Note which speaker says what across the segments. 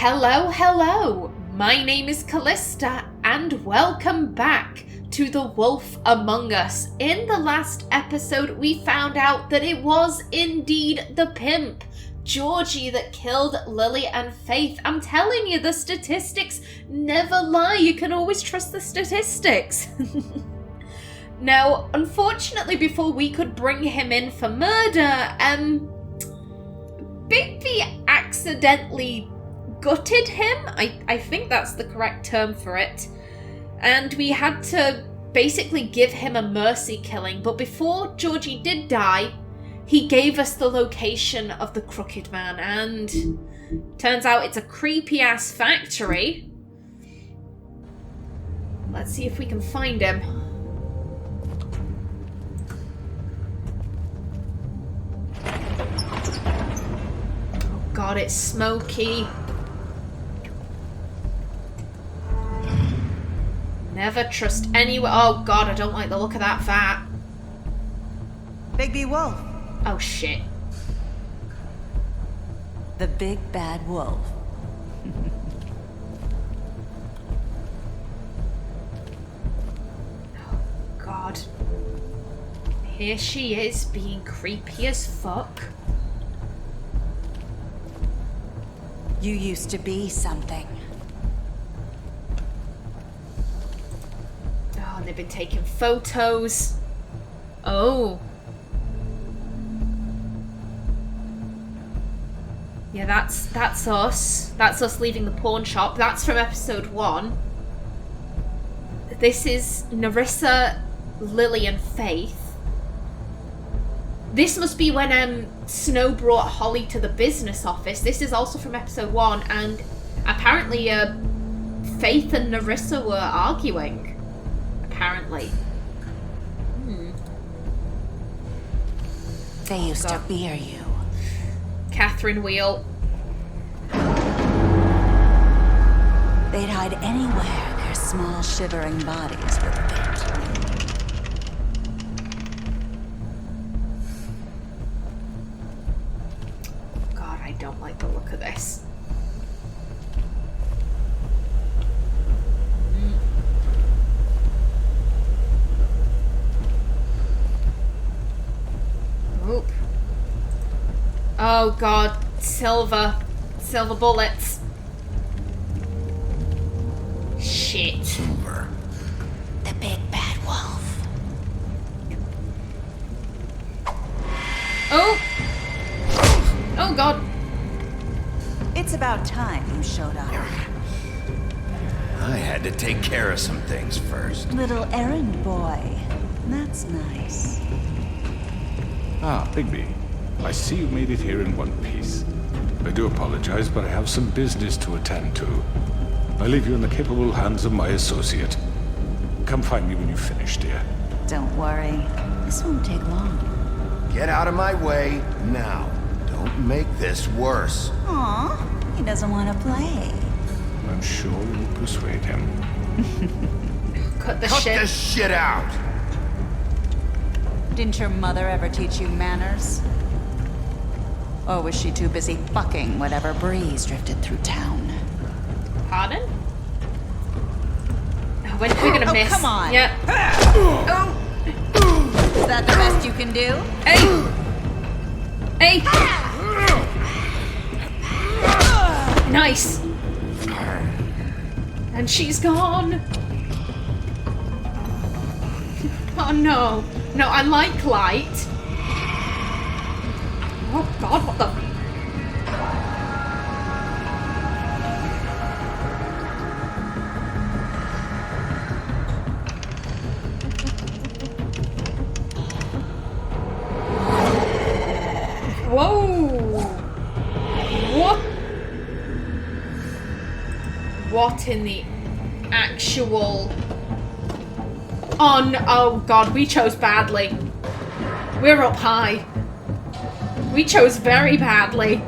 Speaker 1: Hello, hello! My name is Callista, and welcome back to The Wolf Among Us. In the last episode, we found out that it was indeed the pimp, Georgie, that killed Lily and Faith. I'm telling you, the statistics never lie. You can always trust the statistics. Now, unfortunately, before we could bring him in for murder, Bigby accidentally gutted him. I think that's the correct term for it. And we had to basically give him a mercy killing. But before Georgie did die, he gave us the location of the Crooked Man. And turns out it's a creepy-ass factory. Let's see if we can find him. Oh god, it's smoky. Never trust anyone. Oh god, I don't like the look of that fat.
Speaker 2: Bigby Wolf.
Speaker 1: Oh shit.
Speaker 2: The big bad wolf.
Speaker 1: Oh god. Here she is, being creepy as fuck.
Speaker 2: You used to be something.
Speaker 1: Oh, and they've been taking photos. Oh. Yeah, that's us. That's us leaving the pawn shop. That's from episode 1. This is Nerissa, Lily, and Faith. This must be when Snow brought Holly to the business office. This is also from episode 1, and apparently Faith and Nerissa were arguing. Apparently.
Speaker 2: They used to fear you.
Speaker 1: Catherine Wheel.
Speaker 2: They'd hide anywhere their small shivering bodies would fit.
Speaker 1: God, I don't like the look of this. Oop. Oh god, silver bullets. Shit.
Speaker 3: Silver.
Speaker 2: The big bad wolf.
Speaker 1: Oh! Oh god.
Speaker 2: It's about time you showed up.
Speaker 3: I had to take care of some things first.
Speaker 2: Little errand boy. That's nice.
Speaker 4: Ah, Bigby. I see you made it here in one piece. I do apologize, but I have some business to attend to. I leave you in the capable hands of my associate. Come find me when you've finished, dear.
Speaker 2: Don't worry. This won't take long.
Speaker 3: Get out of my way now. Don't make this worse.
Speaker 2: Aw, he doesn't want to play.
Speaker 4: I'm sure you'll persuade him.
Speaker 1: Cut
Speaker 3: Cut this shit out!
Speaker 2: Didn't your mother ever teach you manners? Or was she too busy fucking whatever breeze drifted through town?
Speaker 1: Pardon? When are we gonna miss?
Speaker 2: Come on.
Speaker 1: Yeah. Oh.
Speaker 2: Is that the best you can do?
Speaker 1: Hey. Hey. Nice. And she's gone. Oh no. No, I like light. Oh god, what the... Whoa! What? What in the actual... Oh no, oh god, we chose badly. We're up high. We chose very badly.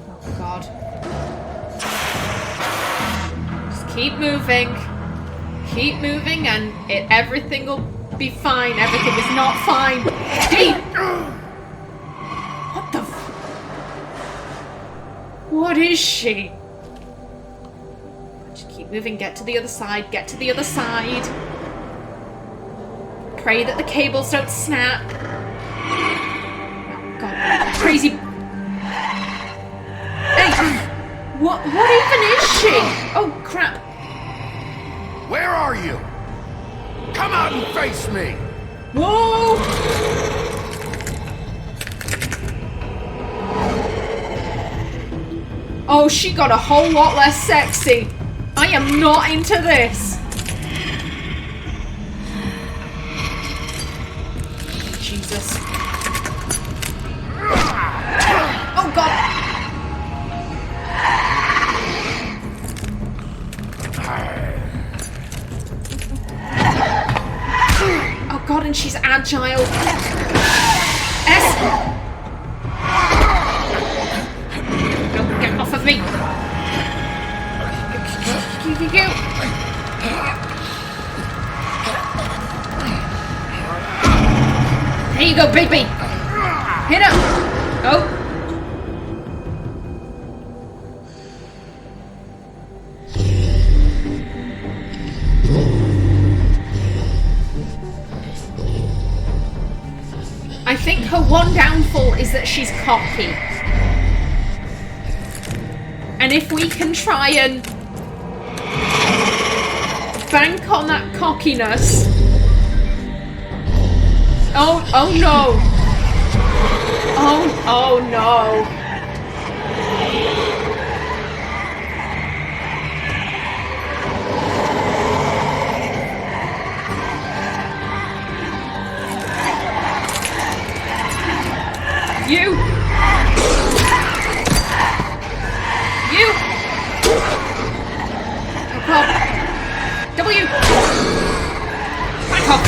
Speaker 1: Oh god. Just keep moving. Keep moving and everything will be fine. Everything is not fine. Hey! What the What is she? Just keep moving. Get to the other side. Get to the other side. Pray that the cables don't snap. Oh, God. Crazy. Hey! What even is she? Oh, crap.
Speaker 3: Where are you? Come out and face me!
Speaker 1: Whoa! Oh, she got a whole lot less sexy. I am not into this. Jesus. Oh, God. Oh, God, and she's agile. No, get off of me. There you go, Bigby. Hit him. Oh. I think her one downfall is that she's cocky. And if we can try and bank on that cockiness... Oh no! Oh no! You! Oh, God. W! Back off!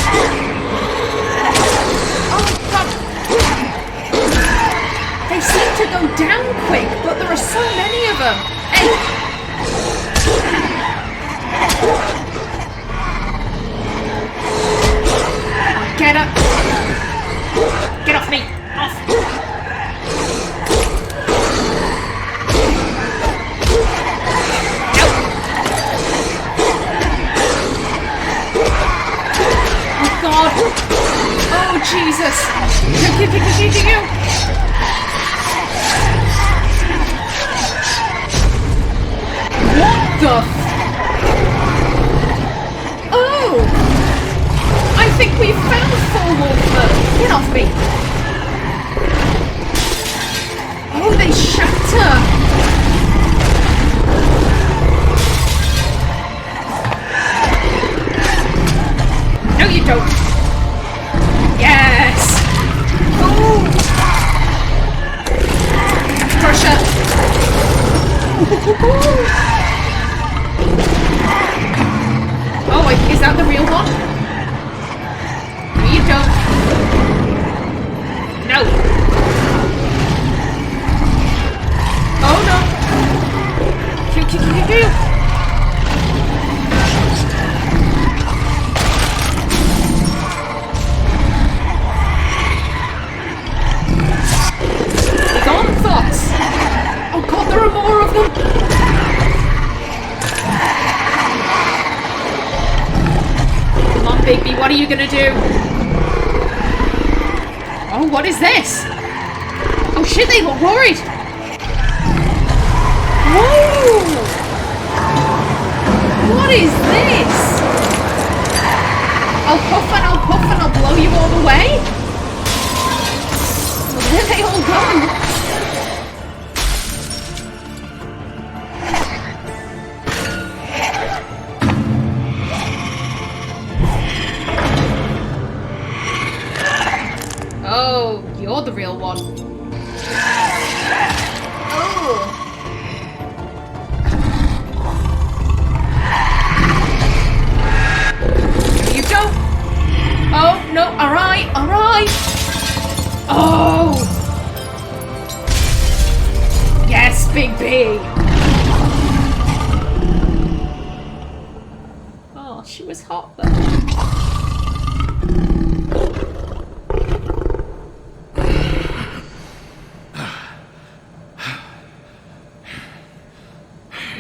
Speaker 1: Oh, God! They seem to go down quick, but there are so many of them. Hey! Get up! Get off me! Off! Oh, Jesus! You! What the Oh! I think we found Full Wolfman! Get off me! Oh, they shatter! No, you don't! Yes! Ooh! Crusher! Oh, wait, is that the real one? No, you don't. No! Oh, no! Kill! Oh, God, there are more of them! Come on, Bigby, what are you gonna do? Oh, what is this? Oh, shit, they look worried! Whoa! What is this? I'll puff and I'll blow you all away? Where are they all going? Oh, you're the real one. Oh. Here you go. Oh, no, alright. Oh. Yes, Bigby. Oh. Oh, she was hot though.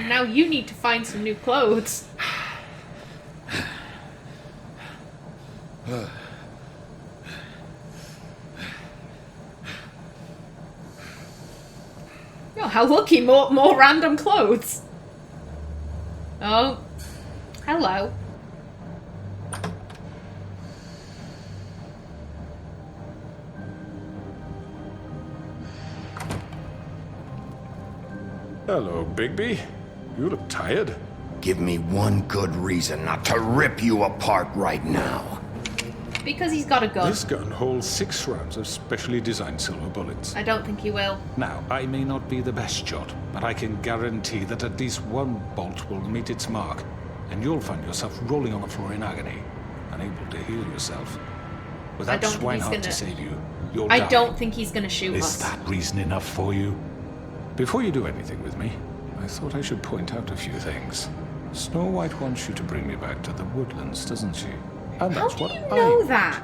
Speaker 1: Now you need to find some new clothes. Oh, how lucky! More random clothes. Oh, hello.
Speaker 4: Hello, Bigby. You look tired.
Speaker 3: Give me one good reason not to rip you apart right now.
Speaker 1: Because he's got a gun.
Speaker 4: This gun holds 6 rounds of specially designed silver bullets.
Speaker 1: I don't think he will.
Speaker 4: Now, I may not be the best shot, but I can guarantee that at least one bolt will meet its mark, and you'll find yourself rolling on the floor in agony, unable to heal yourself. Without Swinehart to save you, you'll die.
Speaker 1: I don't think he's gonna shoot us.
Speaker 4: Is that reason enough for you? Before you do anything with me, I thought I should point out a few things. Snow White wants you to bring me back to the woodlands, doesn't she? And
Speaker 1: How
Speaker 4: that's
Speaker 1: do
Speaker 4: what
Speaker 1: you know
Speaker 4: I...
Speaker 1: that?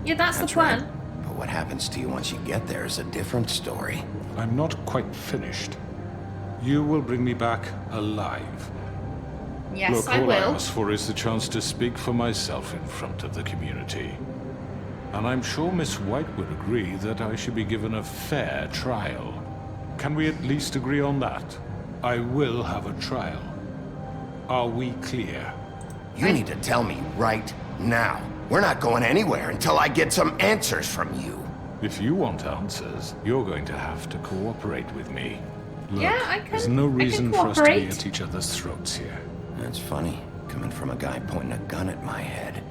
Speaker 1: Yeah, that's the plan.
Speaker 3: Right. But what happens to you once you get there is a different story.
Speaker 4: I'm not quite finished. You will bring me back alive.
Speaker 1: Yes,
Speaker 4: Look,
Speaker 1: I
Speaker 4: all I
Speaker 1: will.
Speaker 4: ask for is the chance to speak for myself in front of the community. And I'm sure Miss White would agree that I should be given a fair trial. Can we at least agree on that? I will have a trial. Are we clear?
Speaker 3: You need to tell me right now. We're not going anywhere until I get some answers from you.
Speaker 4: If you want answers, you're going to have to cooperate with me. Look,
Speaker 1: Yeah, I can-
Speaker 4: there's no
Speaker 1: I can
Speaker 4: reason for us to be
Speaker 1: cooperate.
Speaker 4: at each other's throats here.
Speaker 3: That's funny, coming from a guy pointing a gun at my head.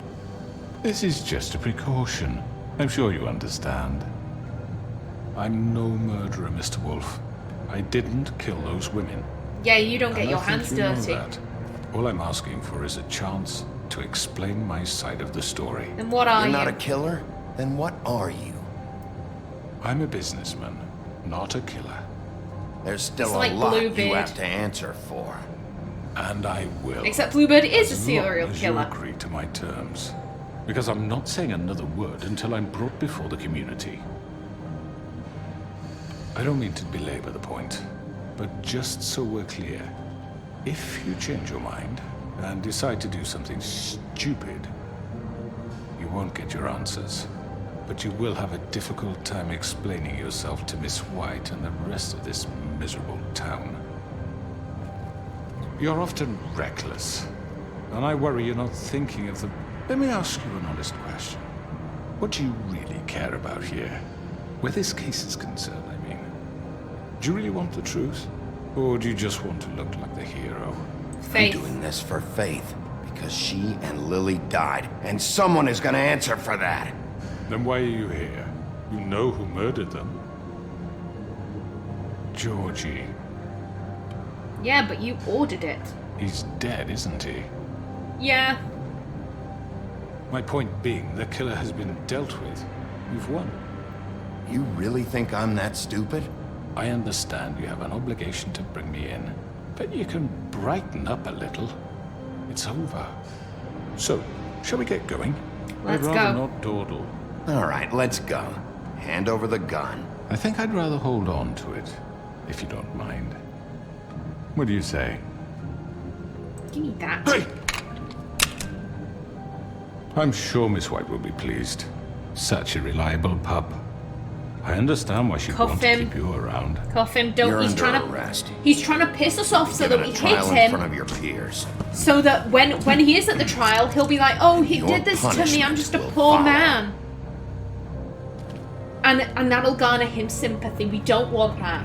Speaker 4: This is just a precaution. I'm sure you understand. I'm no murderer, Mr. Wolf. I didn't kill those women.
Speaker 1: Yeah, you don't get
Speaker 4: And
Speaker 1: your
Speaker 4: I think
Speaker 1: hands
Speaker 4: you know
Speaker 1: dirty.
Speaker 4: that. All I'm asking for is a chance to explain my side of the story.
Speaker 1: Then what are
Speaker 3: You're not
Speaker 1: you?
Speaker 3: a killer? Then what are you?
Speaker 4: I'm a businessman, not a killer.
Speaker 3: There's still
Speaker 1: It's
Speaker 3: a
Speaker 1: like
Speaker 3: lot you
Speaker 1: Bluebeard.
Speaker 3: have to answer for.
Speaker 4: And I will.
Speaker 1: Except Bluebird is a
Speaker 4: As
Speaker 1: serial
Speaker 4: long as
Speaker 1: killer.
Speaker 4: you agree to my terms. Because I'm not saying another word until I'm brought before the community. I don't mean to belabor the point, but just so we're clear, if you change your mind and decide to do something stupid, you won't get your answers. But you will have a difficult time explaining yourself to Miss White and the rest of this miserable town. You're often reckless, and I worry you're not thinking of the... Let me ask you an honest question. What do you really care about here? Where this case is concerned, I mean. Do you really want the truth? Or do you just want to look like the hero?
Speaker 1: Faith.
Speaker 3: I'm doing this for Faith, because she and Lily died, and someone is gonna answer for that.
Speaker 4: Then why are you here? You know who murdered them. Georgie.
Speaker 1: Yeah, but you ordered it.
Speaker 4: He's dead, isn't he?
Speaker 1: Yeah.
Speaker 4: My point being, the killer has been dealt with. You've won.
Speaker 3: You really think I'm that stupid?
Speaker 4: I understand you have an obligation to bring me in, but you can brighten up a little. It's over. So, shall we get going?
Speaker 1: Let's
Speaker 4: I'd rather
Speaker 1: go.
Speaker 4: not dawdle.
Speaker 3: All right, let's go. Hand over the gun.
Speaker 4: I think I'd rather hold on to it, if you don't mind. What do you say?
Speaker 1: Give me that.
Speaker 4: Hey! I'm sure Miss White will be pleased. Such a reliable pup. I understand why she'd
Speaker 1: Cuff
Speaker 4: want
Speaker 1: him.
Speaker 4: to keep you around.
Speaker 1: Cuff him. Don't.
Speaker 3: You're
Speaker 1: he's
Speaker 3: under
Speaker 1: trying to.
Speaker 3: arrest.
Speaker 1: He's trying to piss us off so that
Speaker 3: Given
Speaker 1: we
Speaker 3: a
Speaker 1: hit
Speaker 3: trial in
Speaker 1: him.
Speaker 3: front of your peers.
Speaker 1: So that when he is at the trial, he'll be like, "Oh, he
Speaker 3: Your
Speaker 1: did this to me. I'm
Speaker 3: punishment
Speaker 1: just a
Speaker 3: will
Speaker 1: poor
Speaker 3: follow."
Speaker 1: man." And that'll garner him sympathy. We don't want that.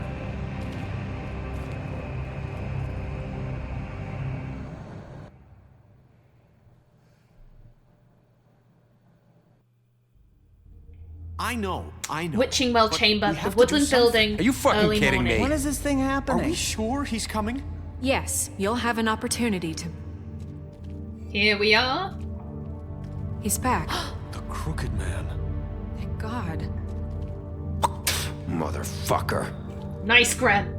Speaker 5: I know.
Speaker 1: Witching Well
Speaker 5: But
Speaker 1: Chamber,
Speaker 5: we
Speaker 1: the
Speaker 5: have to do
Speaker 1: Woodland
Speaker 5: something.
Speaker 1: Building.
Speaker 6: Are you fucking
Speaker 1: early
Speaker 6: kidding
Speaker 1: morning.
Speaker 6: me?
Speaker 2: When is this thing
Speaker 5: Are
Speaker 2: happening?
Speaker 5: we sure he's coming?
Speaker 7: Yes, you'll have an opportunity to...
Speaker 1: Here we are.
Speaker 7: He's back.
Speaker 5: The Crooked Man.
Speaker 7: Thank God.
Speaker 3: Motherfucker.
Speaker 1: Nice, Gren.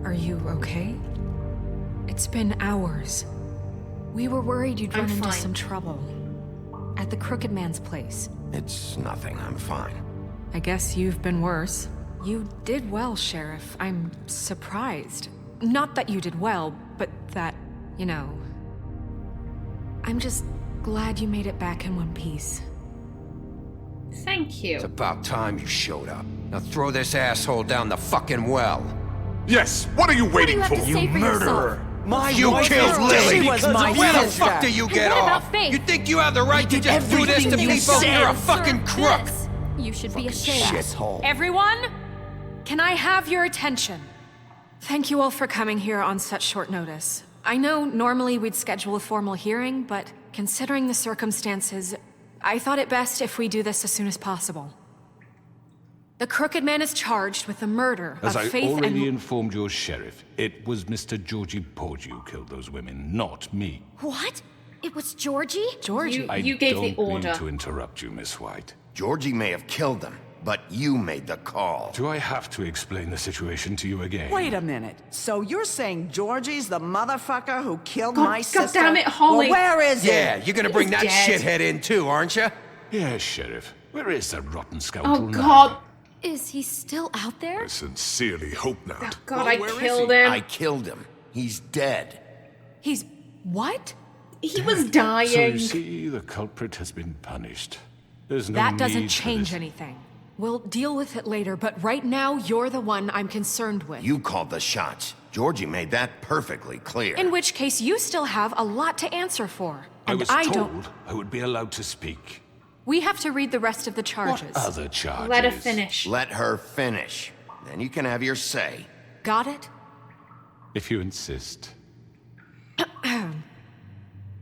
Speaker 7: Are you okay? It's been hours. We were worried you'd
Speaker 1: I'm
Speaker 7: run into
Speaker 1: fine.
Speaker 7: some trouble. At the Crooked Man's place.
Speaker 3: It's nothing, I'm fine.
Speaker 7: I guess you've been worse. You did well, Sheriff. I'm surprised. Not that you did well, but that, you know... I'm just glad you made it back in one piece.
Speaker 1: Thank you.
Speaker 3: It's about time you showed up. Now throw this asshole down the fucking well.
Speaker 4: Yes, what are you waiting
Speaker 6: have to
Speaker 4: for?
Speaker 6: say for yourself?
Speaker 3: You killed Lily!
Speaker 2: She was my
Speaker 3: Where the
Speaker 2: sister.
Speaker 3: fuck do you get
Speaker 6: what about
Speaker 3: off?
Speaker 6: Faith?
Speaker 3: You think you have the right to just do this to
Speaker 2: everything you
Speaker 3: people?
Speaker 2: said.
Speaker 3: You're a fucking crook!
Speaker 6: This. You should be ashamed.
Speaker 3: Shithole.
Speaker 7: Everyone, can I have your attention? Thank you all for coming here on such short notice. I know normally we'd schedule a formal hearing, but considering the circumstances, I thought it best if we do this as soon as possible. The Crooked Man is charged with the murder
Speaker 4: As
Speaker 7: of
Speaker 4: I
Speaker 7: Faith
Speaker 4: already
Speaker 7: and...
Speaker 4: informed your sheriff, it was Mr. Georgie Porgy who killed those women, not me.
Speaker 6: What? It was Georgie?
Speaker 7: Georgie.
Speaker 1: You gave the
Speaker 4: I don't
Speaker 1: order.
Speaker 4: mean to interrupt you, Miss White.
Speaker 3: Georgie may have killed them, but you made the call.
Speaker 4: Do I have to explain the situation to you again?
Speaker 2: Wait a minute. So you're saying Georgie's the motherfucker who killed
Speaker 1: God-
Speaker 2: my
Speaker 1: God
Speaker 2: sister?
Speaker 1: damn it, Holly.
Speaker 2: Well, where is
Speaker 3: Yeah,
Speaker 2: he?
Speaker 3: you're gonna bring
Speaker 1: He's
Speaker 3: that
Speaker 1: dead.
Speaker 3: shithead in too, aren't you?
Speaker 4: Yes, Sheriff. Where is that rotten scoundrel
Speaker 1: Oh
Speaker 4: now?
Speaker 1: god.
Speaker 6: Is he still out there?
Speaker 8: I sincerely hope
Speaker 1: Oh
Speaker 8: not.
Speaker 1: god,
Speaker 5: Well,
Speaker 1: I
Speaker 5: where is
Speaker 1: killed
Speaker 5: he?
Speaker 1: him.
Speaker 3: I killed him. He's dead.
Speaker 7: He's... what?
Speaker 1: He was
Speaker 4: So
Speaker 1: dying.
Speaker 4: you see, the culprit has been punished. There's no
Speaker 7: That doesn't
Speaker 4: need for
Speaker 7: change
Speaker 4: this.
Speaker 7: anything. We'll deal with it later, but right now, you're the one I'm concerned with.
Speaker 3: You called the shots. Georgie made that perfectly clear.
Speaker 7: In which case, you still have a lot to answer for.
Speaker 4: I
Speaker 7: And
Speaker 4: was
Speaker 7: don't...
Speaker 4: told I would be allowed to speak.
Speaker 7: We have to read the rest of the charges.
Speaker 4: Other charges.
Speaker 1: Let her finish.
Speaker 3: Let her finish. Then you can have your say.
Speaker 7: Got it?
Speaker 4: If you insist.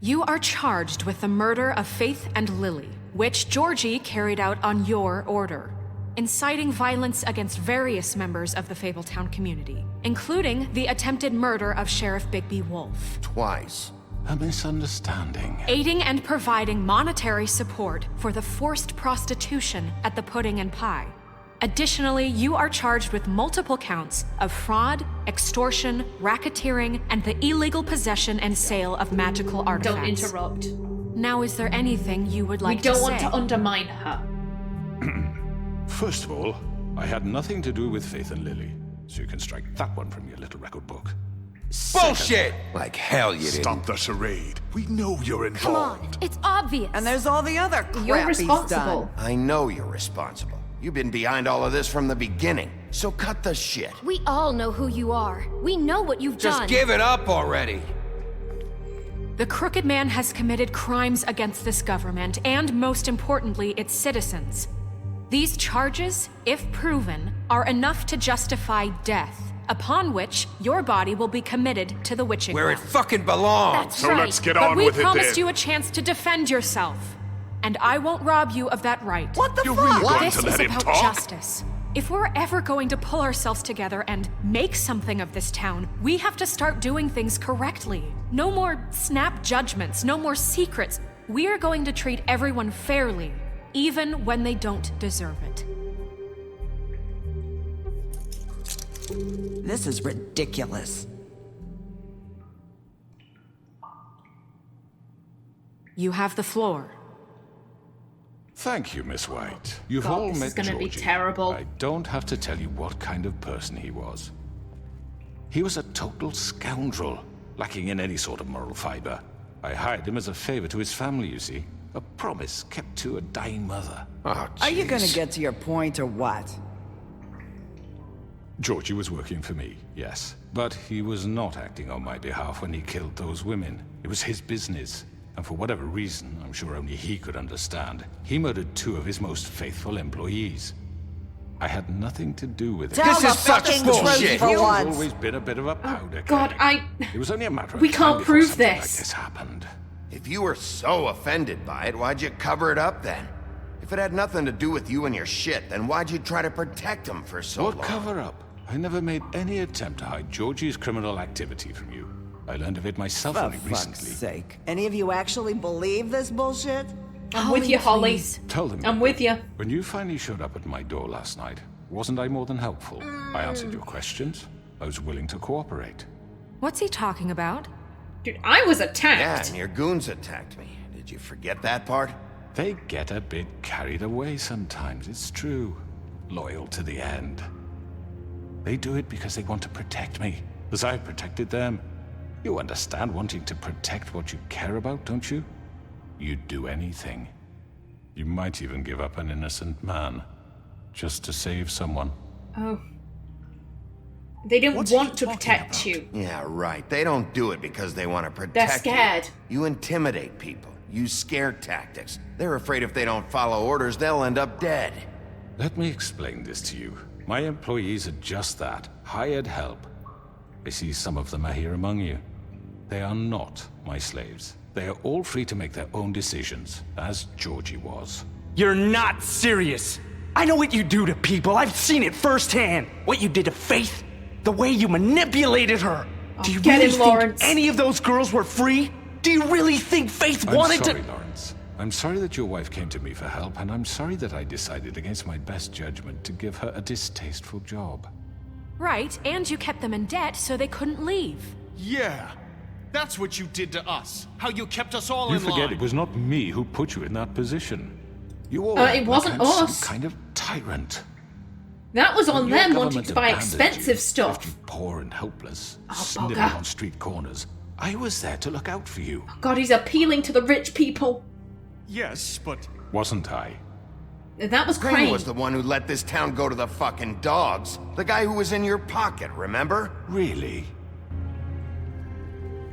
Speaker 7: You are charged with the murder of Faith and Lily, which Georgie carried out on your order, inciting violence against various members of the Fabletown community, including the attempted murder of Sheriff Bigby Wolf,
Speaker 3: Twice.
Speaker 4: A misunderstanding.
Speaker 7: aiding and providing monetary support for the forced prostitution at the Pudding and Pie. Additionally, you are charged with multiple counts of fraud, extortion, racketeering, and the illegal possession and sale of magical artifacts.
Speaker 1: Don't interrupt.
Speaker 7: Now, is there anything you would like
Speaker 1: We don't
Speaker 7: to
Speaker 1: want
Speaker 7: say?
Speaker 1: to undermine her.
Speaker 4: First of all, I had nothing to do with Faith and Lily, so you can strike that one from your little record book.
Speaker 3: Bullshit! Like hell you didn't.
Speaker 8: Stop the charade. We know you're
Speaker 6: Come
Speaker 8: involved.
Speaker 6: on, it's obvious.
Speaker 2: And there's all the other crap
Speaker 1: You're
Speaker 2: he's
Speaker 1: responsible.
Speaker 2: done.
Speaker 3: I know you're responsible. You've been behind all of this from the beginning. So cut the shit.
Speaker 6: We all know who you are. We know what you've
Speaker 3: Just
Speaker 6: done.
Speaker 3: give it up already.
Speaker 7: The Crooked Man has committed crimes against this government and, most importantly, its citizens. These charges, if proven, are enough to justify death, upon which your body will be committed to the witching
Speaker 3: Where it
Speaker 7: well.
Speaker 3: fucking belongs.
Speaker 6: That's
Speaker 8: So
Speaker 6: right.
Speaker 8: let's get
Speaker 7: But
Speaker 8: on
Speaker 7: we
Speaker 8: with it
Speaker 7: promised
Speaker 8: then.
Speaker 7: you a chance to defend yourself, and I won't rob you of that right.
Speaker 2: What the
Speaker 8: You're
Speaker 2: fuck?
Speaker 8: really going
Speaker 7: This
Speaker 8: to
Speaker 7: is
Speaker 8: let him
Speaker 7: about
Speaker 8: talk?
Speaker 7: justice. If we're ever going to pull ourselves together and make something of this town, we have to start doing things correctly. No more snap judgments, no more secrets. We are going to treat everyone fairly, even when they don't deserve it.
Speaker 2: This is ridiculous.
Speaker 7: You have the floor.
Speaker 4: Thank you, Miss White. You've
Speaker 1: God,
Speaker 4: all
Speaker 1: this
Speaker 4: met
Speaker 1: is gonna be
Speaker 4: Georgie.
Speaker 1: terrible.
Speaker 4: I don't have to tell you what kind of person he was. He was a total scoundrel, lacking in any sort of moral fiber. I hired him as a favor to his family, you see. A promise kept to a dying mother.
Speaker 3: Oh,
Speaker 2: Are you gonna
Speaker 3: jeez.
Speaker 2: get to your point or what?
Speaker 4: Georgie was working for me, yes. But he was not acting on my behalf when he killed those women. It was his business. And for whatever reason, I'm sure only he could understand, he murdered 2 of his most faithful employees. I had nothing to do with it.
Speaker 2: Tell
Speaker 3: This
Speaker 2: the
Speaker 3: is such
Speaker 2: fucking
Speaker 3: bullshit.
Speaker 2: truth for
Speaker 4: He's
Speaker 2: once.
Speaker 4: always been a bit of a powder
Speaker 1: God,
Speaker 4: keg. It was only a matter of
Speaker 1: we
Speaker 4: time
Speaker 1: can't
Speaker 4: before
Speaker 1: prove
Speaker 4: something
Speaker 1: this.
Speaker 4: like this happened.
Speaker 3: If you were so offended by it, why'd you cover it up then? If it had nothing to do with you and your shit, then why'd you try to protect him for so
Speaker 4: What
Speaker 3: long?
Speaker 4: cover up? I never made any attempt to hide Georgie's criminal activity from you. I learned of it myself
Speaker 2: For
Speaker 4: only
Speaker 2: fuck's
Speaker 4: recently.
Speaker 2: sake. Any of you actually believe this bullshit?
Speaker 1: I'm with you, Holly.
Speaker 7: please.
Speaker 4: Tell them.
Speaker 1: I'm with you.
Speaker 4: When you finally showed up at my door last night, wasn't I more than helpful? I answered your questions. I was willing to cooperate.
Speaker 7: What's he talking about?
Speaker 1: Dude, I was attacked.
Speaker 3: Yeah, and your goons attacked me. Did you forget that part?
Speaker 4: They get a bit carried away sometimes, it's true. Loyal to the end. They do it because they want to protect me, as I've protected them. You understand wanting to protect what you care about, don't you? You'd do anything. You might even give up an innocent man, just to save someone.
Speaker 1: Oh. They didn't
Speaker 5: What's
Speaker 1: want
Speaker 5: he
Speaker 1: to
Speaker 5: talking
Speaker 1: protect
Speaker 5: about?
Speaker 1: you.
Speaker 3: Yeah, right. They don't do it because they want to protect
Speaker 1: They're scared.
Speaker 3: you. You intimidate people. Use scare tactics. They're afraid if they don't follow orders, they'll end up dead.
Speaker 4: Let me explain this to you. My employees are just that, hired help. I see some of them are here among you. They are not my slaves. They are all free to make their own decisions, as Georgie was.
Speaker 9: You're not serious. I know what you do to people. I've seen it firsthand. What you did to Faith. The way you manipulated her. Do you
Speaker 1: get
Speaker 9: really
Speaker 1: him,
Speaker 9: think
Speaker 1: Lawrence.
Speaker 9: any of those girls were free? Do you really think Faith wanted
Speaker 4: I'm sorry,
Speaker 9: to...
Speaker 4: Lawrence. I'm sorry that your wife came to me for help, and I'm sorry that I decided against my best judgment to give her a distasteful job.
Speaker 7: Right, and you kept them in debt so they couldn't leave.
Speaker 5: Yeah. That's what you did to us. How you kept us all
Speaker 4: You
Speaker 5: in line.
Speaker 4: forget it was not me who put you in that position. You all
Speaker 1: It wasn't
Speaker 4: like I'm
Speaker 1: us.
Speaker 4: some kind of tyrant.
Speaker 1: That was on
Speaker 4: Your
Speaker 1: them
Speaker 4: government
Speaker 1: wanting to buy
Speaker 4: abandoned
Speaker 1: expensive
Speaker 4: you,
Speaker 1: stuff.
Speaker 4: left you poor and helpless,
Speaker 1: Oh,
Speaker 4: sniveling
Speaker 1: bugger.
Speaker 4: on street corners. I was there to look out for you.
Speaker 1: God, he's appealing to the rich people.
Speaker 5: Yes, but
Speaker 4: Wasn't I?
Speaker 1: That was
Speaker 3: Crane
Speaker 1: Crane.
Speaker 3: was the one who let this town go to the fucking dogs. The guy who was in your pocket, remember?
Speaker 4: Really?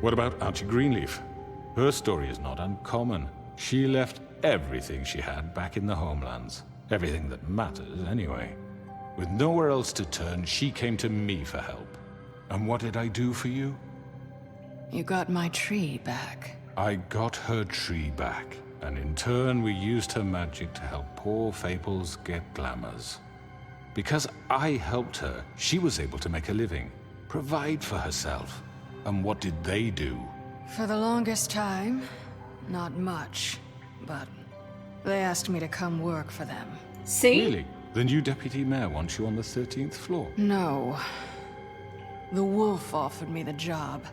Speaker 4: What about Auntie Greenleaf? Her story is not uncommon. She left everything she had back in the homelands. Everything that matters, anyway. With nowhere else to turn, she came to me for help. And what did I do for you?
Speaker 2: You got my tree back.
Speaker 4: I got her tree back, and in turn we used her magic to help poor Faples get glamours. Because I helped her, she was able to make a living, provide for herself. And what did they do?
Speaker 2: For the longest time, not much. But they asked me to come work for them.
Speaker 1: See?
Speaker 4: Really? The new deputy mayor wants you on the 13th floor.
Speaker 2: No. The wolf offered me the job.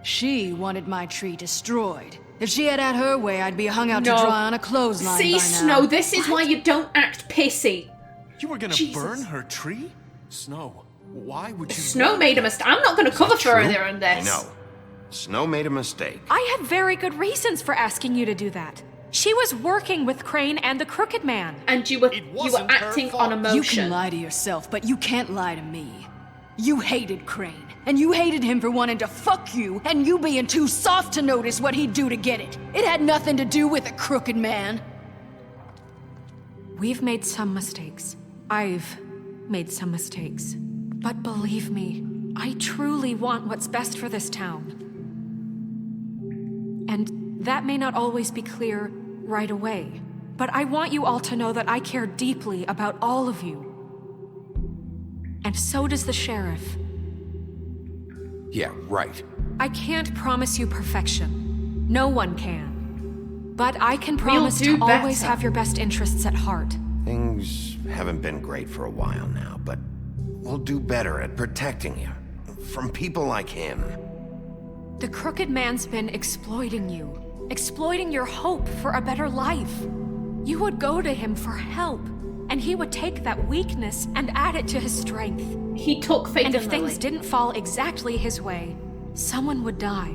Speaker 2: She wanted my tree destroyed. If she had her way, I'd be hung out
Speaker 1: No.
Speaker 2: to dry on a clothesline
Speaker 1: See,
Speaker 2: by
Speaker 1: Snow,
Speaker 2: now.
Speaker 1: this is why you don't act pissy.
Speaker 5: you were gonna
Speaker 1: Jesus.
Speaker 5: burn her tree? Snow, why would you...
Speaker 1: Snow made a mistake. I'm not going to cover
Speaker 3: true?
Speaker 1: further on this.
Speaker 3: I know. Snow made a mistake.
Speaker 7: I had very good reasons for asking you to do that. She was working with Crane and the Crooked Man.
Speaker 1: And you
Speaker 5: It
Speaker 1: were
Speaker 5: wasn't her
Speaker 1: acting
Speaker 5: fault.
Speaker 1: on
Speaker 2: You
Speaker 1: emotion.
Speaker 2: can lie to yourself, but you can't lie to me. You hated Crane, and you hated him for wanting to fuck you, and you being too soft to notice what he'd do to get it. It had nothing to do with a crooked man.
Speaker 7: We've made some mistakes. I've made some mistakes. But believe me, I truly want what's best for this town. And that may not always be clear right away. But I want you all to know that I care deeply about all of you. And so does the sheriff.
Speaker 3: Yeah, right.
Speaker 7: I can't promise you perfection. No one can. But I can promise
Speaker 1: do
Speaker 7: to always
Speaker 1: better.
Speaker 7: have your best interests at heart.
Speaker 3: Things haven't been great for a while now, but we'll do better at protecting you. From people like him.
Speaker 7: The Crooked Man's been exploiting you. Exploiting your hope for a better life. You would go to him for help, and he would take that weakness and add it to his strength.
Speaker 1: He took Faith
Speaker 7: And if
Speaker 1: and
Speaker 7: things
Speaker 1: Lily.
Speaker 7: didn't fall exactly his way, someone would die.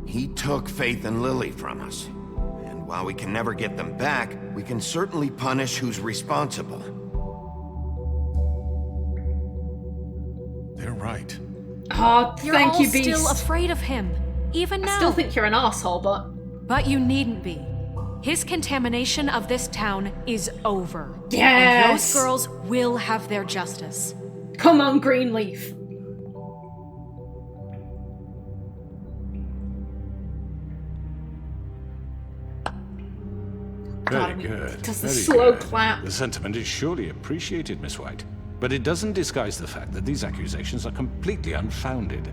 Speaker 3: He took Faith and Lily from us. And while we can never get them back, we can certainly punish who's responsible.
Speaker 5: They're right.
Speaker 1: Oh,
Speaker 7: You're
Speaker 1: thank
Speaker 7: all
Speaker 1: you, Beast.
Speaker 7: still afraid of him, even now.
Speaker 1: I still think you're an asshole, but
Speaker 7: But you needn't be. His contamination of this town is over. And
Speaker 1: yes.
Speaker 7: those girls will have their justice.
Speaker 1: Come on, Greenleaf.
Speaker 4: Very
Speaker 1: God,
Speaker 4: good.
Speaker 1: does the
Speaker 4: very
Speaker 1: slow
Speaker 4: good.
Speaker 1: clap.
Speaker 4: The sentiment is surely appreciated, Miss White. But it doesn't disguise the fact that these accusations are completely unfounded.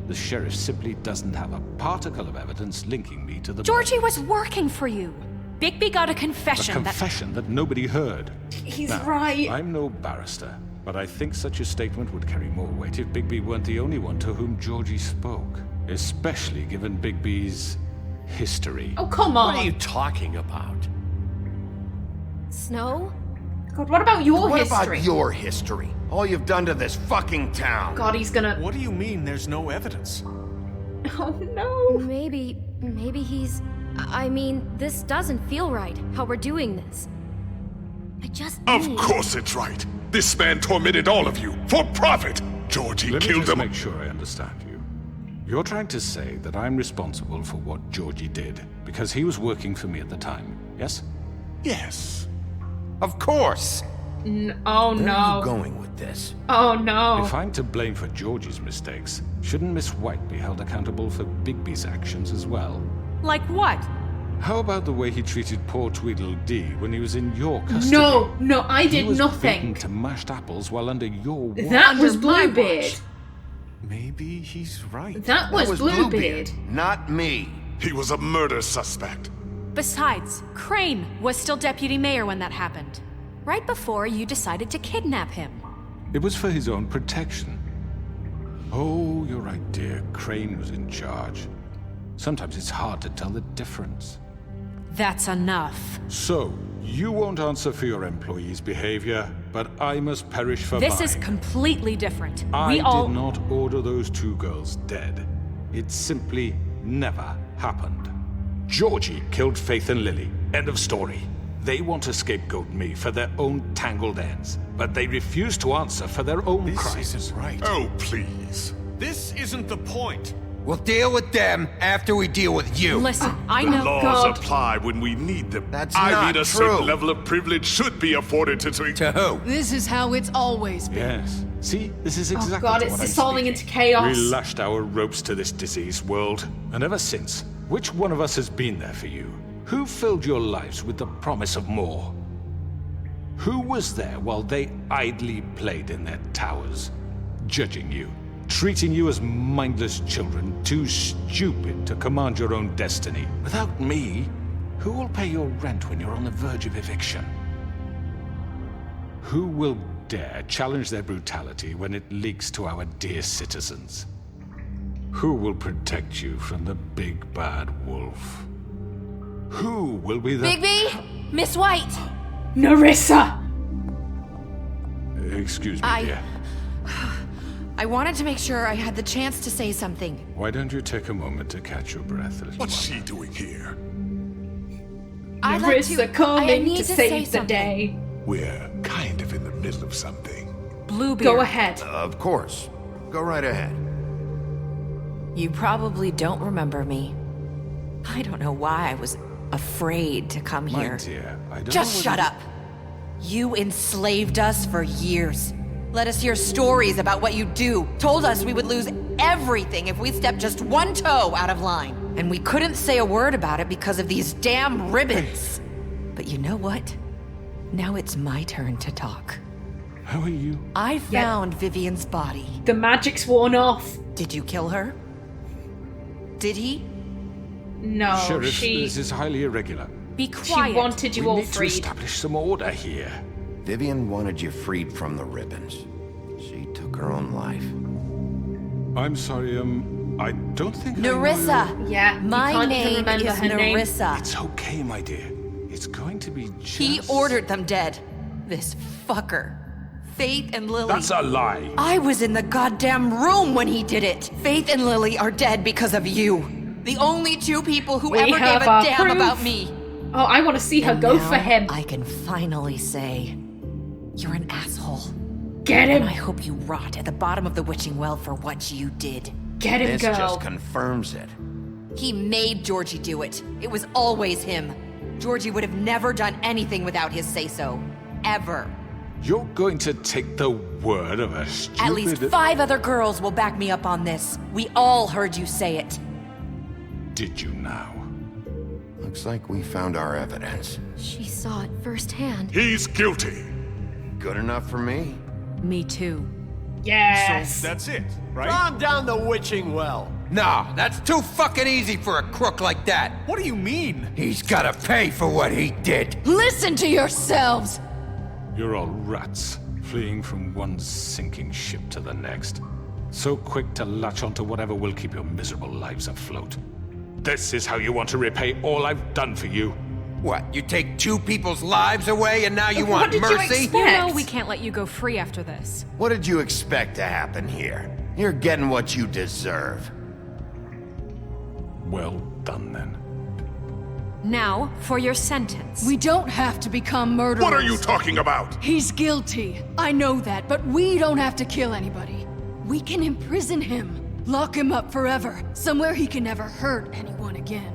Speaker 4: The sheriff simply doesn't have a particle of evidence linking me to the...
Speaker 7: Georgie was working for you. Bigby got a
Speaker 4: A
Speaker 7: confession that...
Speaker 4: confession that nobody heard.
Speaker 1: He's
Speaker 4: Now,
Speaker 1: right.
Speaker 4: I'm no barrister, But I think such a statement would carry more weight if Bigby weren't the only one to whom Georgie spoke. Especially given Bigby's history.
Speaker 1: Oh, come on.
Speaker 10: What are you talking about?
Speaker 6: Snow?
Speaker 1: God, what about your
Speaker 3: What
Speaker 1: history?
Speaker 3: about your history? All you've done to this fucking town.
Speaker 1: God, he's gonna...
Speaker 5: What do you mean there's no evidence?
Speaker 1: Oh, no.
Speaker 6: Maybe he's... I mean, this doesn't feel right, how we're doing this. I just
Speaker 8: Of
Speaker 6: need...
Speaker 8: course it's right. This man tormented all of you for profit. Georgie
Speaker 4: Let me
Speaker 8: killed
Speaker 4: just
Speaker 8: him.
Speaker 4: make sure I understand you. You're trying to say that I'm responsible for what Georgie did because he was working for me at the time, yes?
Speaker 8: Yes.
Speaker 3: Of course.
Speaker 1: Oh,
Speaker 3: Where are
Speaker 1: no.
Speaker 3: you going with this?
Speaker 1: Oh, no.
Speaker 4: If I'm to blame for Georgie's mistakes, shouldn't Miss White be held accountable for Bigby's actions as well?
Speaker 7: Like what?
Speaker 4: How about the way he treated poor Tweedledee when he was in your custody?
Speaker 1: No, I
Speaker 4: He
Speaker 1: did
Speaker 4: was
Speaker 1: nothing.
Speaker 4: beaten to mashed apples while under your watch.
Speaker 1: That was
Speaker 7: Under my
Speaker 1: Bluebeard.
Speaker 7: watch.
Speaker 5: Maybe he's right.
Speaker 1: That was Bluebeard.
Speaker 3: Not me.
Speaker 8: He was a murder suspect.
Speaker 7: Besides, Crane was still deputy mayor when that happened. Right before you decided to kidnap him.
Speaker 4: It was for his own protection. Oh, you're right, dear. Crane was in charge. Sometimes it's hard to tell the difference.
Speaker 7: That's enough.
Speaker 4: So, you won't answer for your employees' behavior, but I must perish for
Speaker 7: This
Speaker 4: mine.
Speaker 7: is completely different.
Speaker 4: I
Speaker 7: We all...
Speaker 4: did not order those two girls dead. It simply never happened. Georgie killed Faith and Lily. End of story. They want to scapegoat me for their own tangled ends, but they refuse to answer for their own
Speaker 5: This
Speaker 4: crimes.
Speaker 5: isn't right.
Speaker 8: Oh, please.
Speaker 5: This isn't the point.
Speaker 3: We'll deal with them after we deal with you.
Speaker 7: Listen, I
Speaker 8: The
Speaker 7: know...
Speaker 8: laws
Speaker 1: God.
Speaker 8: apply when we need them.
Speaker 3: That's
Speaker 8: I
Speaker 3: not
Speaker 8: mean, a
Speaker 3: true.
Speaker 8: certain level of privilege should be afforded to...
Speaker 3: To who?
Speaker 2: This is how it's always been.
Speaker 4: Yes. See, this is exactly
Speaker 1: Oh, God,
Speaker 4: to
Speaker 1: it's
Speaker 4: what I'm
Speaker 1: dissolving
Speaker 4: speaking.
Speaker 1: into chaos.
Speaker 4: We lashed our ropes to this diseased world, and ever since, which one of us has been there for you? Who filled your lives with the promise of more? Who was there while they idly played in their towers, judging you, treating you as mindless children, too stupid to command your own destiny? Without me, who will pay your rent when you're on the verge of eviction? Who will dare challenge their brutality when it leaks to our dear citizens? Who will protect you from the big bad wolf? Who will be the...
Speaker 6: Bigby! Miss White!
Speaker 1: Nerissa!
Speaker 4: Excuse me, dear.
Speaker 11: I wanted to make sure I had the chance to say something.
Speaker 4: Why don't you take a moment to catch your breath, little
Speaker 8: What's
Speaker 4: one?
Speaker 8: she doing here?
Speaker 11: I'd like
Speaker 1: Nerissa
Speaker 11: to... I
Speaker 1: calling
Speaker 11: need
Speaker 1: to
Speaker 11: to say
Speaker 1: save the
Speaker 11: something.
Speaker 1: day.
Speaker 8: We're kind of in the middle of something.
Speaker 7: Bluebeard.
Speaker 1: Go ahead.
Speaker 3: Of course. Go right ahead.
Speaker 11: You probably don't remember me. I don't know why I was afraid to come
Speaker 4: My
Speaker 11: here.
Speaker 4: dear, I don't
Speaker 11: Just
Speaker 4: know
Speaker 11: shut
Speaker 4: whether-
Speaker 11: up. You enslaved us for years. Let us hear stories about what you do. Told us we would lose everything if we stepped just one toe out of line. And we couldn't say a word about it because of these damn ribbons. But you know what? Now it's my turn to talk.
Speaker 4: How are you?
Speaker 11: I found Vivian's body.
Speaker 1: The magic's worn off.
Speaker 11: Did you kill her? Did he?
Speaker 1: No,
Speaker 4: Sheriff,
Speaker 1: she
Speaker 4: this is highly irregular.
Speaker 7: Be quiet.
Speaker 1: wanted you
Speaker 4: We
Speaker 1: all
Speaker 4: need to
Speaker 1: freed.
Speaker 4: establish some order here.
Speaker 3: Vivian wanted you freed from the ribbons. She took her own life.
Speaker 4: I'm sorry, I don't think I know
Speaker 11: Nerissa.
Speaker 1: Yeah, you
Speaker 11: My
Speaker 1: can't even
Speaker 11: name
Speaker 1: remember
Speaker 11: is
Speaker 1: her name.
Speaker 11: Nerissa.
Speaker 4: It's okay, my dear. It's going to be just...
Speaker 11: He ordered them dead. This fucker. Faith and Lily.
Speaker 4: That's a lie.
Speaker 11: I was in the goddamn room when he did it. Faith and Lily are dead because of you. The only two people who
Speaker 1: We
Speaker 11: ever
Speaker 1: have
Speaker 11: gave a
Speaker 1: our
Speaker 11: damn
Speaker 1: proof.
Speaker 11: about me.
Speaker 1: Oh, I want to see her
Speaker 11: And
Speaker 1: go
Speaker 11: now
Speaker 1: for him.
Speaker 11: I can finally say, you're an asshole.
Speaker 1: Get
Speaker 11: And I
Speaker 1: him!
Speaker 11: hope you rot at the bottom of the witching well for what you did.
Speaker 1: Get him,
Speaker 3: This
Speaker 1: girl.
Speaker 3: just confirms it.
Speaker 11: He made Georgie do it. It was always him. Georgie would have never done anything without his say-so. Ever.
Speaker 4: You're going to take the word of a stupid...
Speaker 11: At least 5 other girls will back me up on this. We all heard you say it.
Speaker 4: Did you now?
Speaker 3: Looks like we found our evidence.
Speaker 6: She saw it firsthand.
Speaker 8: He's guilty.
Speaker 3: Good enough for me.
Speaker 7: Me too.
Speaker 1: Yes.
Speaker 5: So that's it, right?
Speaker 10: Calm down the witching well.
Speaker 3: Nah, that's too fucking easy for a crook like that.
Speaker 5: What do you mean?
Speaker 3: He's gotta pay for what he did.
Speaker 2: Listen to yourselves!
Speaker 4: You're all rats. fleeing from one sinking ship to the next. So quick to latch onto whatever will keep your miserable lives afloat. This is how you want to repay all I've done for you?
Speaker 3: What, you take 2 people's lives away and now you
Speaker 1: What
Speaker 3: want
Speaker 1: did you
Speaker 3: mercy?
Speaker 1: expect?
Speaker 7: You know we can't let you go free after this.
Speaker 3: What did you expect to happen here? You're getting what you deserve.
Speaker 4: Well done, then.
Speaker 7: Now, for your sentence.
Speaker 2: We don't have to become murderers.
Speaker 8: What are you talking about?
Speaker 2: He's guilty. I know that, but we don't have to kill anybody. We can imprison him. Lock him up forever. Somewhere he can never hurt anyone again.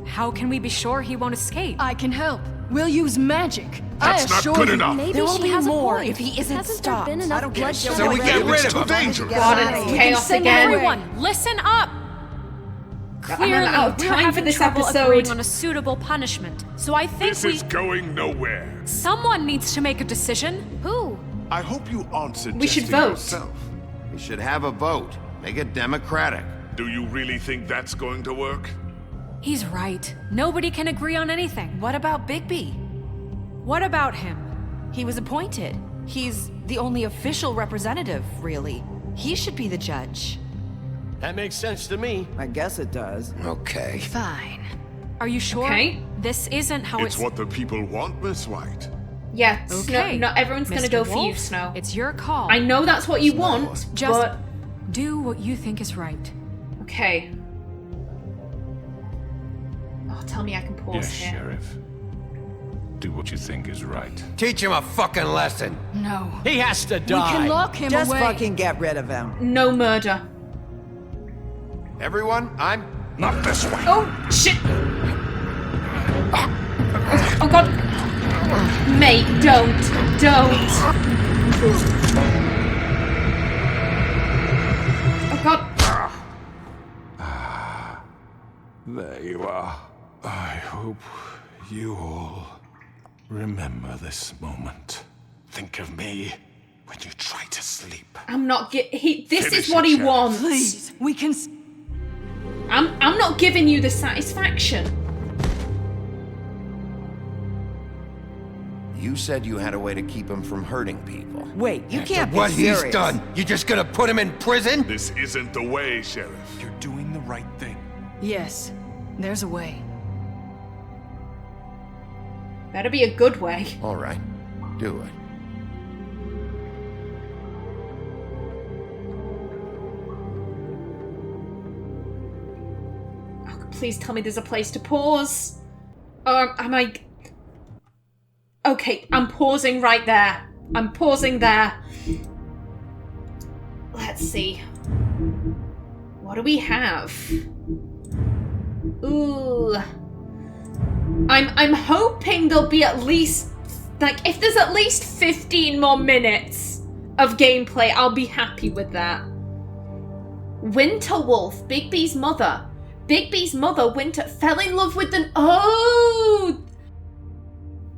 Speaker 7: How can we be sure he won't escape?
Speaker 2: I can help. We'll use magic.
Speaker 8: That's
Speaker 2: I
Speaker 8: not
Speaker 2: assure
Speaker 8: good
Speaker 2: you.
Speaker 8: enough.
Speaker 6: Maybe
Speaker 11: There will
Speaker 6: she
Speaker 11: be
Speaker 6: has
Speaker 11: more
Speaker 6: a point.
Speaker 11: if he isn't
Speaker 6: Hasn't
Speaker 11: stopped.
Speaker 6: there been enough
Speaker 11: I don't get
Speaker 6: bloodshed
Speaker 11: it.
Speaker 3: So we
Speaker 6: already?
Speaker 3: get rid
Speaker 8: It's
Speaker 3: of
Speaker 8: too
Speaker 3: him.
Speaker 8: dangerous.
Speaker 1: God, it's chaos
Speaker 2: send him
Speaker 1: again.
Speaker 2: away.
Speaker 7: Everyone, listen up! Clearly,
Speaker 1: I'm out of
Speaker 7: we're
Speaker 1: time for
Speaker 7: having
Speaker 1: this
Speaker 7: trouble
Speaker 1: episode.
Speaker 7: agreeing on a suitable punishment. So I think
Speaker 8: This is going nowhere.
Speaker 7: someone needs to make a decision.
Speaker 6: Who?
Speaker 8: I hope you answered
Speaker 1: We should vote.
Speaker 8: yourself.
Speaker 3: We should have a vote. Make it democratic.
Speaker 8: Do you really think that's going to work?
Speaker 7: He's right. Nobody can agree on anything.
Speaker 11: What about Bigby?
Speaker 7: What about him?
Speaker 11: He was appointed. He's the only official representative, really. He should be the judge.
Speaker 10: That makes sense to me.
Speaker 12: I guess it does.
Speaker 3: Okay.
Speaker 2: Fine.
Speaker 7: Are you sure?
Speaker 1: Okay.
Speaker 7: This isn't how
Speaker 8: It's what the people want, Miss White.
Speaker 1: Yeah, Snow,
Speaker 7: Okay.
Speaker 1: not everyone's gonna
Speaker 7: Mr.
Speaker 1: go for you,
Speaker 7: Wolf,
Speaker 1: Snow.
Speaker 7: It's your call.
Speaker 1: I know that's what you want,
Speaker 7: Just
Speaker 1: but...
Speaker 7: do what you think is right.
Speaker 1: Okay. Oh, tell me I can pause
Speaker 4: Yes,
Speaker 1: here.
Speaker 4: Sheriff. Do what you think is right.
Speaker 3: Teach him a fucking lesson.
Speaker 2: No.
Speaker 10: He has to
Speaker 2: We
Speaker 10: die.
Speaker 2: can lock him
Speaker 12: Just
Speaker 2: away.
Speaker 12: fucking get rid of him.
Speaker 1: No murder.
Speaker 3: Everyone, I'm...
Speaker 4: Not this way!
Speaker 1: Oh, shit! Oh, God. Mate, don't. Don't. Oh, God.
Speaker 4: There you are. I hope you all remember this moment. Think of me when you try to sleep.
Speaker 1: I'm not This
Speaker 8: Finish
Speaker 1: is what
Speaker 8: it,
Speaker 1: he
Speaker 8: Sheriff.
Speaker 1: wants.
Speaker 2: Please, we can...
Speaker 1: I'm not giving you the satisfaction.
Speaker 3: You said you had a way to keep him from hurting people.
Speaker 12: Wait, you can't be
Speaker 3: What
Speaker 12: serious.
Speaker 3: he's done, you just gonna put him in prison?
Speaker 8: This isn't the way, Sheriff.
Speaker 5: You're doing the right thing.
Speaker 2: Yes, there's a way.
Speaker 1: Better be a good way.
Speaker 3: All right, do it.
Speaker 1: Oh, please tell me there's a place to pause. Am I... Okay, I'm pausing right there. I'm pausing there. Let's see. What do we have? Ooh. I'm hoping there'll be at least... Like, if there's at least 15 more minutes of gameplay, I'll be happy with that. Winter Wolf, Bigby's mother. Bigby's mother, Winter, fell in love with the... Oh!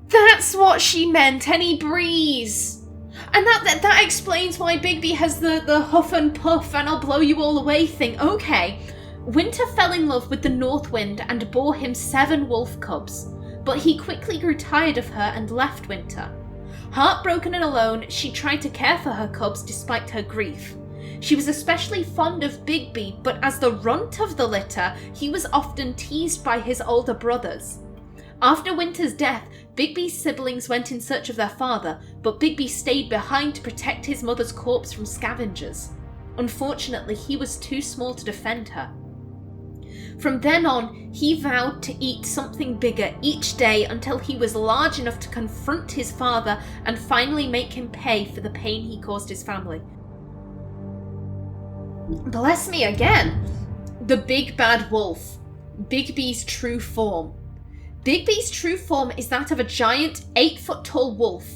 Speaker 1: That's what she meant, any breeze. And that explains why Bigby has the huff and puff and I'll blow you all away thing. Okay. Winter fell in love with the North Wind and bore him 7 wolf cubs, but he quickly grew tired of her and left Winter. Heartbroken and alone, she tried to care for her cubs despite her grief. She was especially fond of Bigby, but as the runt of the litter, he was often teased by his older brothers. After Winter's death, Bigby's siblings went in search of their father, but Bigby stayed behind to protect his mother's corpse from scavengers. Unfortunately, he was too small to defend her. From then on, he vowed to eat something bigger each day until he was large enough to confront his father and finally make him pay for the pain he caused his family. Bless me again! The big bad wolf. Bigby's true form. Bigby's true form is that of a giant 8-foot-tall wolf.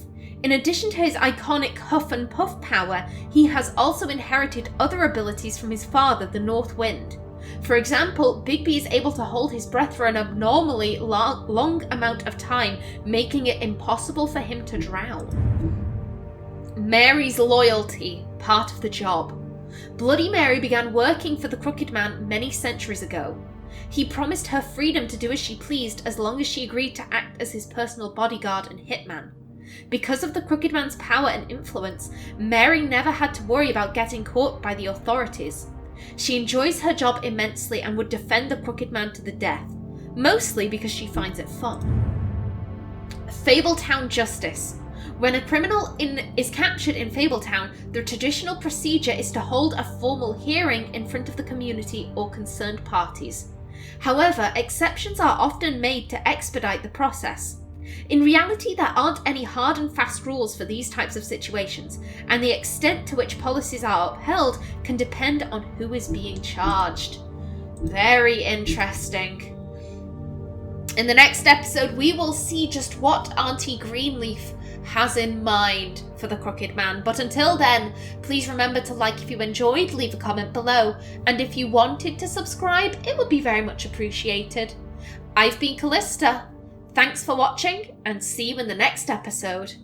Speaker 1: In addition to his iconic huff and puff power, he has also inherited other abilities from his father, the North Wind. For example, Bigby is able to hold his breath for an abnormally long amount of time, making it impossible for him to drown. Mary's loyalty, part of the job. Bloody Mary began working for the Crooked Man many centuries ago. He promised her freedom to do as she pleased as long as she agreed to act as his personal bodyguard and hitman. Because of the Crooked Man's power and influence, Mary never had to worry about getting caught by the authorities. She enjoys her job immensely and would defend the Crooked Man to the death, mostly because she finds it fun. Fabletown Justice. When a criminal is captured in Fabletown, the traditional procedure is to hold a formal hearing in front of the community or concerned parties. However, exceptions are often made to expedite the process. In reality, there aren't any hard and fast rules for these types of situations, and the extent to which policies are upheld can depend on who is being charged. Very interesting. In the next episode, we will see just what Auntie Greenleaf has in mind for the Crooked Man. But until then, please remember to like if you enjoyed, leave a comment below, and if you wanted to subscribe, it would be very much appreciated. I've been Callista. Thanks for watching, and see you in the next episode.